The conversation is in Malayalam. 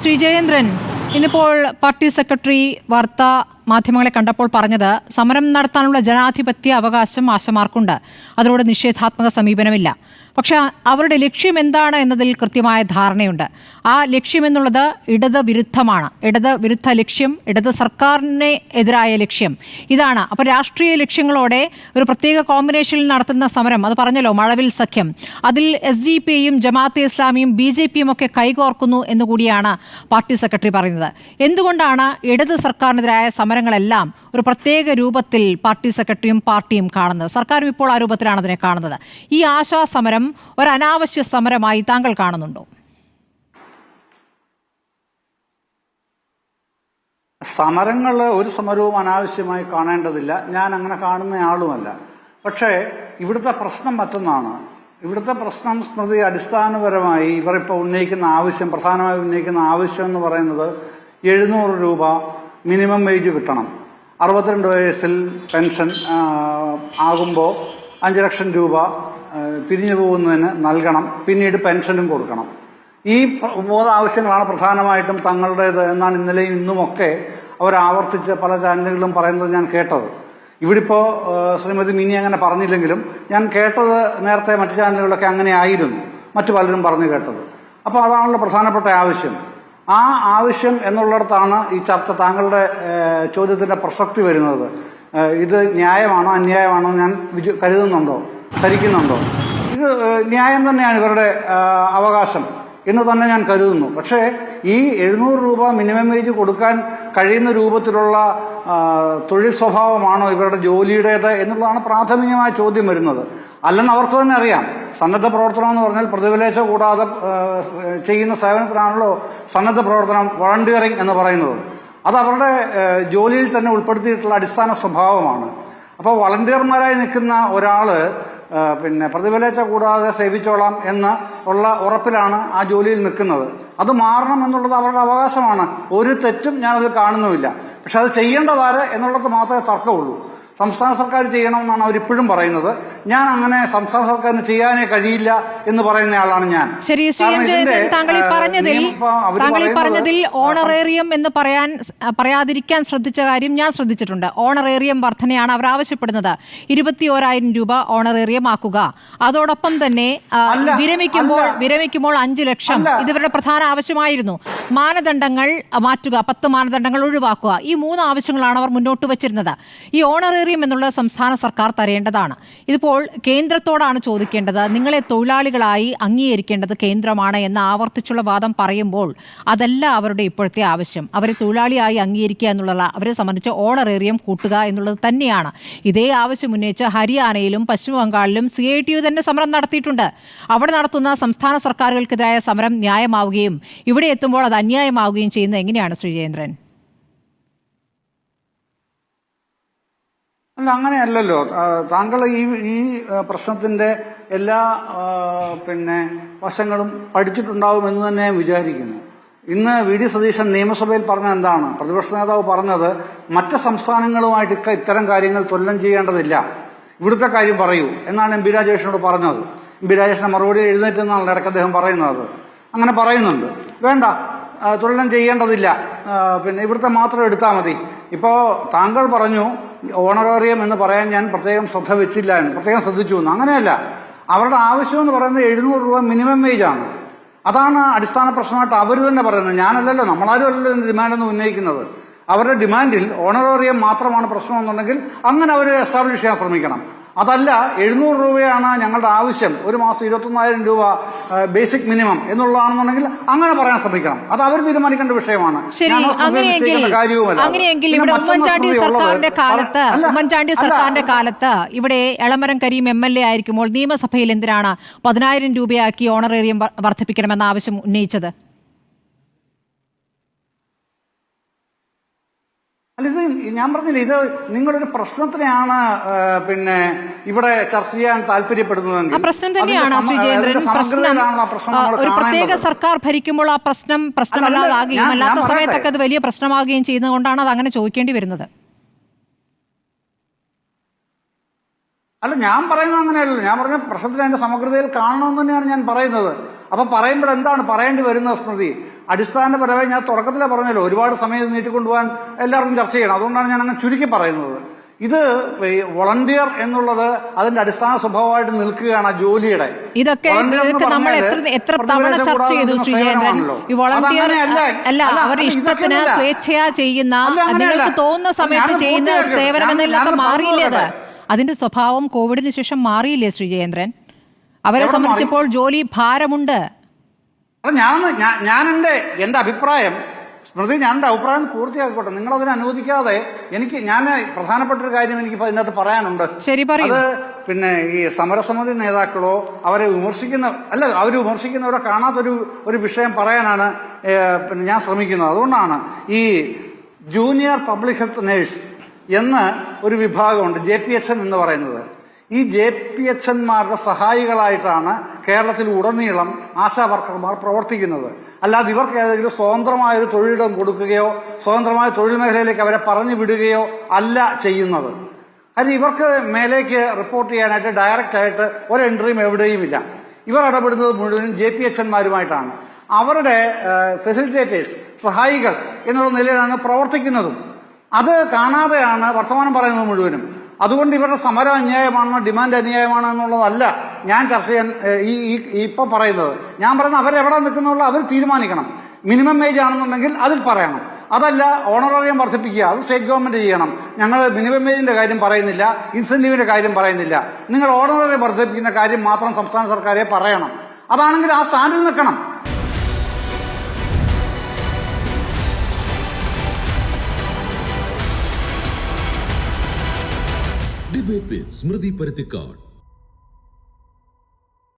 ശ്രീ ജയേന്ദ്രൻ, ഇന്നിപ്പോൾ പാർട്ടി സെക്രട്ടറി വാർത്താ മാധ്യമങ്ങളെ കണ്ടപ്പോൾ പറഞ്ഞത് സമരം നടത്താനുള്ള ജനാധിപത്യ അവകാശം ആശമാർക്കുണ്ട്, അതിനോട് നിഷേധാത്മക സമീപനമില്ല. പക്ഷെ അവരുടെ ലക്ഷ്യം എന്താണ് എന്നതിൽ കൃത്യമായ ധാരണയുണ്ട്. ആ ലക്ഷ്യമെന്നുള്ളത് ഇടത് വിരുദ്ധമാണ്. ഇടത് വിരുദ്ധ ലക്ഷ്യം, ഇടത് സർക്കാരിന് എതിരായ ലക്ഷ്യം ഇതാണ്. അപ്പോൾ രാഷ്ട്രീയ ലക്ഷ്യങ്ങളോടെ ഒരു പ്രത്യേക കോമ്പിനേഷനിൽ നടത്തുന്ന സമരം, അത് പറഞ്ഞല്ലോ മഴവിൽ സഖ്യം, അതിൽ SDP-യും ജമാഅത്തെ ഇസ്ലാമിയും BJP-യും ഒക്കെ കൈകോർക്കുന്നു എന്നുകൂടിയാണ് പാർട്ടി സെക്രട്ടറി പറയുന്നത്. എന്തുകൊണ്ടാണ് ഇടത് സർക്കാരിനെതിരായ സമരങ്ങളെല്ലാം ഒരു പ്രത്യേക രൂപത്തിൽ പാർട്ടി സെക്രട്ടറിയും പാർട്ടിയും കാണുന്നത്? സർക്കാരും ഇപ്പോൾ ആ രൂപത്തിലാണ് അതിനെ കാണുന്നത്. ഈ ആശാസമരം ഒരു അനാവശ്യ സമരമായി താങ്കൾ കാണുന്നുണ്ടോ? സമരങ്ങൾ ഒരു സമരവും അനാവശ്യമായി കാണേണ്ടതില്ല. ഞാൻ അങ്ങനെ കാണുന്നയാളുമല്ല. പക്ഷേ ഇവിടുത്തെ പ്രശ്നം മറ്റൊന്നാണ്. ഇവിടുത്തെ പ്രശ്നം സ്മൃതി അടിസ്ഥാനപരമായി ഇവരിപ്പോൾ ഉന്നയിക്കുന്ന ആവശ്യം, പ്രധാനമായി ഉന്നയിക്കുന്ന ആവശ്യം എന്ന് പറയുന്നത് 700 രൂപ മിനിമം വേജ് കിട്ടണം. 62 വയസ്സിൽ പെൻഷൻ ആകുമ്പോൾ 5 ലക്ഷം രൂപ പിരിഞ്ഞു പോകുന്നതിന് നൽകണം, പിന്നീട് പെൻഷനും കൊടുക്കണം. ഈ 3 ആവശ്യങ്ങളാണ് പ്രധാനമായിട്ടും തങ്ങളുടേത് എന്നാണ് ഇന്നലെയും ഇന്നുമൊക്കെ അവർ ആവർത്തിച്ച് പല ചാനലുകളിലും പറയുന്നത് ഞാൻ കേട്ടത്. ഇവിടിപ്പോൾ ശ്രീമതി മിനി അങ്ങനെ പറഞ്ഞില്ലെങ്കിലും ഞാൻ കേട്ടത് നേരത്തെ മറ്റു ചാനലുകളിലൊക്കെ അങ്ങനെ ആയിരുന്നു, മറ്റു പലരും പറഞ്ഞു കേട്ടത്. അപ്പോൾ അതാണല്ലോ പ്രധാനപ്പെട്ട ആവശ്യം. ആ ആവശ്യം എന്നുള്ളിടത്താണ് ഈ ചർച്ച, താങ്കളുടെ ചോദ്യത്തിന്റെ പ്രസക്തി വരുന്നത്. ഇത് ന്യായമാണോ അന്യായമാണോ ഞാൻ ധരിക്കുന്നുണ്ടോ? ഇത് ന്യായം തന്നെയാണ്, ഇവരുടെ അവകാശം എന്ന് തന്നെ ഞാൻ കരുതുന്നു. പക്ഷേ ഈ 700 രൂപ മിനിമം വേജ് കൊടുക്കാൻ കഴിയുന്ന രൂപത്തിലുള്ള തൊഴിൽ സ്വഭാവമാണോ ഇവരുടെ ജോലിയുടേത് എന്നുള്ളതാണ് പ്രാഥമികമായ ചോദ്യം വരുന്നത്. അല്ലെന്ന് അവർക്ക് തന്നെ അറിയാം. സന്നദ്ധ പ്രവർത്തനം എന്ന് പറഞ്ഞാൽ പ്രതിഫലേച്ഛ കൂടാതെ ചെയ്യുന്ന സേവനത്തിനാണല്ലോ സന്നദ്ധ പ്രവർത്തനം, വളണ്ടിയറിംഗ് എന്ന് പറയുന്നത്. അത് അവരുടെ ജോലിയിൽ തന്നെ ഉൾപ്പെടുത്തിയിട്ടുള്ള അടിസ്ഥാന സ്വഭാവമാണ്. അപ്പോൾ വളണ്ടിയർമാരായി നിൽക്കുന്ന ഒരാള് പ്രതിഫലേച്ഛ കൂടാതെ സേവിച്ചോളാം എന്ന് ഉള്ള ഉറപ്പിലാണ് ആ ജോലിയിൽ നിൽക്കുന്നത്. അത് മാറണം എന്നുള്ളത് അവരുടെ അവകാശമാണ്. ഒരു തെറ്റും ഞാനതിൽ കാണുന്നുമില്ല. പക്ഷെ അത് ചെയ്യേണ്ടതാര് എന്നുള്ളത് മാത്രമേ തർക്കമുള്ളൂ. സംസ്ഥാന സർക്കാർ ചെയ്യണമെന്നാണ് അവരിപ്പോഴും പറയുന്നത്. ഞാൻ അങ്ങനെ സംസ്ഥാന സർക്കാരിന് ചെയ്യാനേ കഴിയില്ല എന്ന് പറയുന്നയാളാണ് ഞാൻ. ശരി, താങ്കൾ ഈ പറഞ്ഞതിൽ ഓണറേറിയം എന്ന് പറയാതിരിക്കാൻ ശ്രദ്ധിച്ച കാര്യം ഞാൻ ശ്രദ്ധിച്ചിട്ടുണ്ട്. ഓണറേറിയം വർധനയാണ് അവർ ആവശ്യപ്പെടുന്നത്. 21,000 രൂപ ഓണറേറിയം ആക്കുക. അതോടൊപ്പം തന്നെ വിരമിക്കുമ്പോൾ 5 ലക്ഷം ഇതിവരുടെ പ്രധാന ആവശ്യമായിരുന്നു. മാനദണ്ഡങ്ങൾ മാറ്റുക, 10 മാനദണ്ഡങ്ങൾ ഒഴിവാക്കുക. ഈ 3 ആവശ്യങ്ങളാണ് അവർ മുന്നോട്ട് വച്ചിരുന്നത്. ഈ ഓണറേറിയം എന്നുള്ളത് സംസ്ഥാന സർക്കാർ തരേണ്ടതാണ്. ഇതിപ്പോൾ കേന്ദ്രത്തോടാണ് ചോദിക്കേണ്ടത്. നിങ്ങളെ തൊഴിലാളികളായി അംഗീകരിക്കേണ്ടത് കേന്ദ്രമാണ് എന്ന് ആവർത്തിച്ചുള്ള വാദം പറയുമ്പോൾ അതല്ല അവരുടെ ഇപ്പോഴത്തെ ആവശ്യം. അവരെ തൊഴിലാളിയായി അംഗീകരിക്കുക എന്നുള്ള, അവരെ സംബന്ധിച്ച് ഓണറേറിയം കൂട്ടുക എന്നുള്ളത് തന്നെയാണ്. ഇതേ ആവശ്യം ഉന്നയിച്ച് ഹരിയാനയിലും പശ്ചിമ ബംഗാളിലും CITU തന്നെ സമരം നടത്തിയിട്ടുണ്ട്. അവിടെ നടത്തുന്ന സംസ്ഥാന സർക്കാരുകൾക്കെതിരായ സമരം ന്യായമാവുകയും ഇവിടെ എത്തുമ്പോൾ അത് അന്യായമാവുകയും ചെയ്യുന്നത് എങ്ങനെയാണ് ശ്രീ ജയേന്ദ്രൻ? അല്ല, അങ്ങനെയല്ലല്ലോ. താങ്കൾ ഈ പ്രശ്നത്തിന്റെ എല്ലാ വശങ്ങളും പഠിച്ചിട്ടുണ്ടാവുമെന്ന് തന്നെ ഞാൻ വിചാരിക്കുന്നു. ഇന്ന് VD സതീശൻ നിയമസഭയിൽ പറഞ്ഞത് എന്താണ്? പ്രതിപക്ഷ നേതാവ് പറഞ്ഞത് മറ്റ് സംസ്ഥാനങ്ങളുമായിട്ട് ഇത്തരം കാര്യങ്ങൾ തുലനം ചെയ്യേണ്ടതില്ല, ഇവിടുത്തെ കാര്യം പറയൂ എന്നാണ് MP രാജേഷിനോട് പറഞ്ഞത്. MP രാജേഷിന്റെ മറുപടി എഴുന്നേറ്റെന്നാണ് ഇടയ്ക്ക് അദ്ദേഹം പറയുന്നത്. അങ്ങനെ പറയുന്നുണ്ട്. വേണ്ട, തുലനം ചെയ്യേണ്ടതില്ല, ഇവിടുത്തെ മാത്രം എടുത്താൽ മതി. ഇപ്പോൾ താങ്കൾ പറഞ്ഞു ഓണറേറിയം എന്ന് പറയാൻ ഞാൻ പ്രത്യേകം ശ്രദ്ധിച്ചു എന്ന്. അങ്ങനെയല്ല, അവരുടെ ആവശ്യം എന്ന് പറയുന്നത് 700 രൂപ മിനിമം വേജ് ആണ്. അതാണ് അടിസ്ഥാന പ്രശ്നമായിട്ട് അവർ തന്നെ പറയുന്നത്. ഞാനല്ലല്ലോ, നമ്മളാരും അല്ലല്ലോ ഡിമാൻഡൊന്നും ഉന്നയിക്കുന്നത്. അവരുടെ ഡിമാൻഡിൽ ഓണറേറിയം മാത്രമാണ് പ്രശ്നമെന്നുണ്ടെങ്കിൽ അങ്ങനെ അവർ എസ്റ്റാബ്ലിഷ് ചെയ്യാൻ ശ്രമിക്കണം. അതല്ല 700 രൂപയാണ് ഞങ്ങളുടെ ആവശ്യം, ഒരു മാസം 21,000 രൂപ ബേസിക് മിനിമം എന്നുള്ളതാണെന്നുണ്ടെങ്കിൽ അങ്ങനെ പറയാൻ ശ്രമിക്കണം. അത് അവർ തീരുമാനിക്കേണ്ട വിഷയമാണ്. അങ്ങനെയെങ്കിൽ ഇവിടെ ഉമ്മൻചാണ്ടി സർക്കാരിന്റെ കാലത്ത് ഇവിടെ എളമരം കരീം MLA ആയിരിക്കുമ്പോൾ നിയമസഭയിൽ എന്തിനാണ് 10,000 രൂപയാക്കി ഓണറേറിയം വർദ്ധിപ്പിക്കണമെന്ന ആവശ്യം ഉന്നയിച്ചത്? അല്ല, ഇത് ഞാൻ പറഞ്ഞില്ല, ഇത് നിങ്ങളൊരു പ്രശ്നത്തിനെയാണ് ഇവിടെ ചർച്ച ചെയ്യാൻ താല്പര്യപ്പെടുന്നതെങ്കിൽ പ്രശ്നം തന്നെയാണ് ശ്രീ ജയേന്ദ്രൻ. ഒരു പ്രത്യേക സർക്കാർ ഭരിക്കുമ്പോൾ ആ പ്രശ്നമല്ലാതാകുകയും അല്ലാത്ത സമയത്തൊക്കെ അത് വലിയ പ്രശ്നമാകുകയും ചെയ്യുന്നതുകൊണ്ടാണ് അത് അങ്ങനെ ചോദിക്കേണ്ടി വരുന്നത്. അല്ല, ഞാൻ പറയുന്നത് അങ്ങനെയല്ല. ഞാൻ പറഞ്ഞ പ്രശ്നത്തിന് അതിന്റെ സമഗ്രതയിൽ കാണണമെന്ന് തന്നെയാണ് ഞാൻ പറയുന്നത്. അപ്പൊ പറയുമ്പോൾ എന്താണ് പറയേണ്ടി വരുന്നത് സ്മൃതി? അടിസ്ഥാനപരമായി ഞാൻ തുടക്കത്തിലെ പറഞ്ഞല്ലോ, ഒരുപാട് സമയം നീട്ടിക്കൊണ്ടുപോകാൻ എല്ലാവർക്കും ചർച്ച ചെയ്യണം. അതുകൊണ്ടാണ് ഞാൻ അങ്ങനെ ചുരുക്കി പറയുന്നത്. ഇത് വോളണ്ടിയർ എന്നുള്ളത് അതിന്റെ അടിസ്ഥാന സ്വഭാവമായിട്ട് നിൽക്കുകയാണ് ജോലിയുടെ. ഇതൊക്കെ നമ്മൾ എത്ര തവണ ചർച്ച ചെയ്തു ശ്രീജേന്ദ്രൻ. ഈ വോളണ്ടിയർ അല്ല, അവർ ഇഷ്ടത്തിന് സ്വേച്ഛയാ ചെയ്യുന്ന, നിങ്ങൾക്ക് തോന്നുന്ന സമയത്ത് ചെയ്യുന്ന സേവനം എന്നതിലൊക്കെ മാറിയില്ലേ? അത് അതിന്റെ സ്വഭാവം കോവിഡിന് ശേഷം മാറിയില്ലേ ശ്രീജേന്ദ്രൻ? അവരെ സംബന്ധിച്ചപ്പോൾ ജോലി ഭാരമുണ്ട്. എന്റെ അഭിപ്രായം സ്മൃതി, ഞാൻ എൻ്റെ അഭിപ്രായം പൂർത്തിയാക്കട്ടെ. നിങ്ങൾ അതിനെ അനുവദിക്കാതെ ഞാൻ പ്രധാനപ്പെട്ട ഒരു കാര്യം എനിക്ക് ഇതിനകത്ത് പറയാനുണ്ട്. ശരി, പറയൂ. അത് പിന്നെ ഈ സമരസമിതി നേതാക്കളോ അവർ വിമർശിക്കുന്നവരോ കാണാത്തൊരു വിഷയം പറയാനാണ് പിന്നെ ഞാൻ ശ്രമിക്കുന്നത്. അതുകൊണ്ടാണ് ഈ ജൂനിയർ പബ്ലിക് ഹെൽത്ത് നേഴ്സ് എന്ന് ഒരു വിഭാഗമുണ്ട്, JPHN എന്ന് പറയുന്നത്. ഈ JPHNമാരുടെ സഹായികളായിട്ടാണ് കേരളത്തിൽ ഉടനീളം ആശാ വർക്കർമാർ പ്രവർത്തിക്കുന്നത്. അല്ലാതെ ഇവർക്ക് ഏതെങ്കിലും സ്വതന്ത്രമായൊരു തൊഴിലിടം കൊടുക്കുകയോ സ്വതന്ത്രമായ തൊഴിൽ മേഖലയിലേക്ക് അവരെ പറഞ്ഞു വിടുകയോ അല്ല ചെയ്യുന്നത്. കാര്യം ഇവർക്ക് മേലേക്ക് റിപ്പോർട്ട് ചെയ്യാനായിട്ട് ഡയറക്റ്റായിട്ട് ഒരു എൻട്രിയും എവിടെയും ഇല്ല. ഇവർ ഇടപെടുന്നത് മുഴുവനും JPHNമാരുമായിട്ടാണ്. അവരുടെ ഫെസിലിറ്റേറ്റേഴ്സ്, സഹായികൾ എന്നുള്ള നിലയിലാണ് പ്രവർത്തിക്കുന്നതും. അത് കാണാതെയാണ് വർത്തമാനം പറയുന്നത് മുഴുവനും. അതുകൊണ്ട് ഇവരുടെ സമരം അന്യായമാണോ ഡിമാൻഡ് അന്യായമാണോ എന്നുള്ളതല്ല ഞാൻ ചർച്ച ചെയ്യാൻ ഇപ്പൊ പറയുന്നത്. ഞാൻ പറയുന്നത് അവരെവിടെ നിൽക്കുന്നുള്ള അവർ തീരുമാനിക്കണം. മിനിമം വേജ് ആണെന്നുണ്ടെങ്കിൽ അതിൽ പറയണം. അതല്ല ഓണറേറിയം വർദ്ധിപ്പിക്കുക, അത് സ്റ്റേറ്റ് ഗവൺമെന്റ് ചെയ്യണം. ഞങ്ങൾ മിനിമം വേജിന്റെ കാര്യം പറയുന്നില്ല, ഇൻസെന്റീവിന്റെ കാര്യം പറയുന്നില്ല. നിങ്ങൾ ഓണറേറിയം വർദ്ധിപ്പിക്കുന്ന കാര്യം മാത്രം സംസ്ഥാന സർക്കാരെ പറയണം. അതാണെങ്കിൽ ആ സ്റ്റാൻഡിൽ നിൽക്കണം. ഡിബേറ്റ് വിത്ത് സ്മൃതി പരുത്തിക്കാട്.